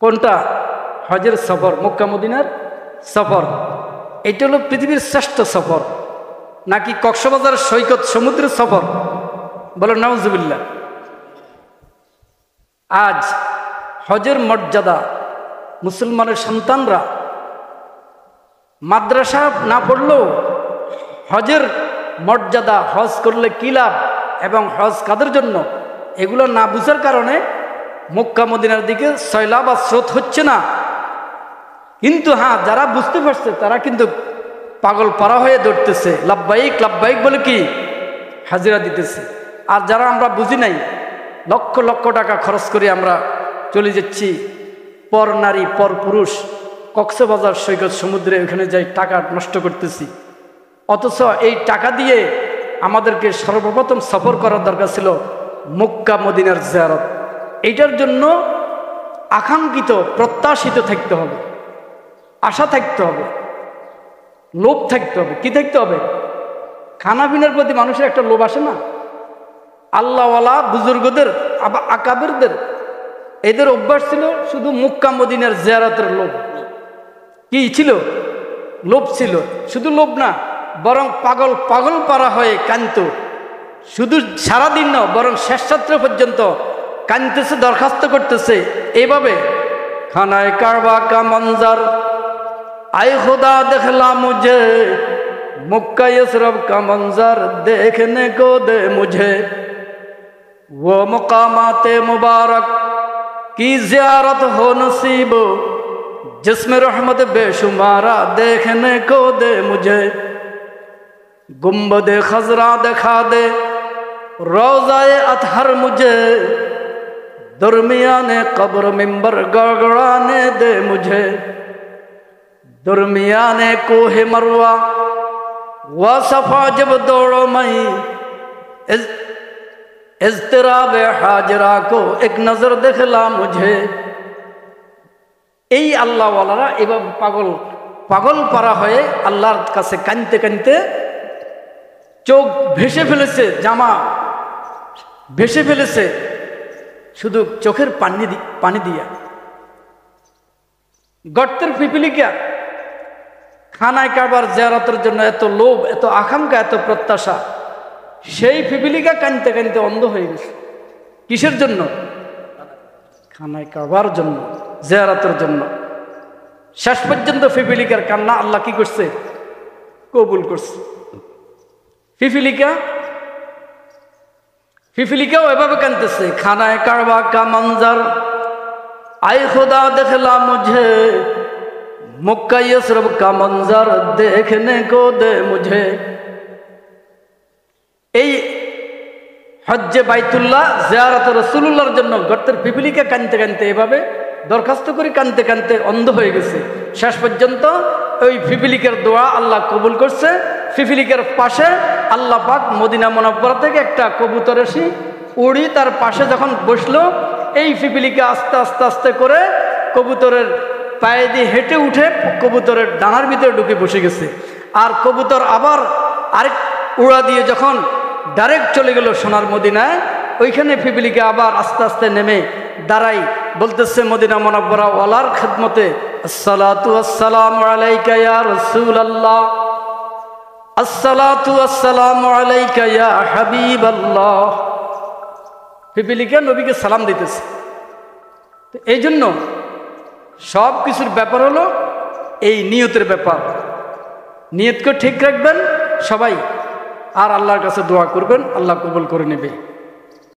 কোনটা? হজের সফর, মক্কা মদিনার সফর। এটা হলো পৃথিবীর শ্রেষ্ঠ সফর, নাকি কক্সবাজার সৈকত সমুদ্রের সফর? বলো নাউজুবিল্লাহ। আজ হজের মর্যাদা মুসলমানের সন্তানরা মাদ্রাসা না পড়লেও হজের মর্যাদা, হজ করলে কী লাভ এবং হজ কাদের জন্য, এগুলো না বুঝার কারণে মক্কা মদিনার দিকে সয়লাব বা স্রোত হচ্ছে না। কিন্তু হ্যাঁ, যারা বুঝতে পারছে তারা কিন্তু পাগল পারা হয়ে দৌড়তেছে, লাব্বাইক লাব্বাইক বলে কি হাজিরা দিতেছে। আর যারা আমরা বুঝি নাই, লক্ষ লক্ষ টাকা খরচ করে আমরা চলে যাচ্ছি, পর নারী পর পুরুষ কক্সবাজার সৈকত সমুদ্রে ওখানে যাই টাকা নষ্ট করতেছি। অথচ এই টাকা দিয়ে আমাদেরকে সর্বপ্রথম সফর করার দরকার ছিল মক্কা মদিনার জিয়ারত। এইটার জন্য আকাঙ্ক্ষিত প্রত্যাশিত থাকতে হবে, আশা থাকতে হবে, লোভ থাকতে হবে। কি থাকতে হবে? খানাপিনার প্রতি মানুষের একটা লোভ আসে না? আল্লাহওয়ালা বুজুর্গদের, আকাবেরদের এদের অভ্যাস ছিল শুধু মক্কা মদিনার জিয়ারতের লোভ। কি ছিল? লোভ ছিল। শুধু লোভ না, বরং পাগল পাগল পারা হয়ে কান্ত। শুধু সারাদিন না, বরং শেষ রাত্র পর্যন্ত কানতেছে, দরখাস্ত করতেছে এইভাবে, খানায় কাবা কা মঞ্জার আয় खुदा देखला मुझे मक्का यसरब का मंजर देखने को दे मुझे वो मकामाते मुबारक की ज़ियारत हो नसीब जिसमें रहमत बेशुमारा देखने को दे मुझे गुंबद खजरा दिखा दे रोज़ाए अतहर मुझे दरमियाने कब्र मिंबर गड़गड़ाने दे मुझे दरमियाने कोहे मरवा व सफा जब दौड़ो मई इज़्तिराब हाजरा को एक नजर दिखला मुझे। এই আল্লাহওয়ালারা এভাবে পাগল পাগল পারা হয়ে আল্লাহর কাছে কাঁদতে কাঁদতে চোখ ভেসে ফেলেছে, জামা ভেসে ফেলেছে শুধু চোখের পানি দিয়া। গর্তের পিপিলিকা খানায় কাবার জিয়ারতের জন্য এত লোভ, এত আকাঙ্ক্ষা, এত প্রত্যাশা, সেই পিপিলিকা কাঁদতে কাঁদতে অন্ধ হয়ে গেছে। কিসের জন্য? খানায় কাবার জন্য, জিয়ারতের জন্য। শেষ পর্যন্ত পিপিলিকার কান্না আল্লাহ কি করছে? কবুল করছে। পিপিলিকাও এভাবে কাঁদতেছে, খানায় কাবা কা মঞ্জার আয় खुदा देखला मुझे मक्का यसरब का मंजर देखने को दे मुझे। এই হজ্জে বাইতুল্লাহ জিয়ারত রাসূলুল্লাহর জন্য গর্তের পিপিলিকা কাঁদতে কাঁদতে এভাবে দরখাস্ত করে কাঁদতে কাঁদতে অন্ধ হয়ে গেছে। শেষ পর্যন্ত ওই পিপিলিকার দোয়া আল্লাহ কবুল করছে। পিপিলিকার পাশে আল্লাহ পাক মদিনা মুনাওয়ারা থেকে একটা কবুতর এসে উড়ি তার পাশে যখন বসলো, এই পিপিলিকা আস্তে আস্তে আস্তে করে কবুতরের পায়ে দিয়ে হেঁটে উঠে কবুতরের ডানার ভিতরে ঢুকে বসে গেছে। আর কবুতর আবার আরেক উড়া দিয়ে যখন ডাইরেক্ট চলে গেল সোনার মদিনায়, ওইখানে পিপিলিকা আবার আস্তে আস্তে নেমে দাঁড়াই, বলতেছে মদিনা মুনাওয়ারা ওয়ালার খিদমতে, আসসালাতু আসসালামু আলাইকা ইয়া রাসূলুল্লাহ, আসসালাতু আসসালামু আলাইকা ইয়া হাবিবাল্লাহ। পিপিলিকা নবীকে সালাম দিতেছে। তো এই জন্য সব কিছুর ব্যাপার হলো এই নিয়তের ব্যাপার। নিয়তকে ঠিক রাখবেন সবাই, আর আল্লাহর কাছে দোয়া করবেন, আল্লাহ কবুল করে নেবে।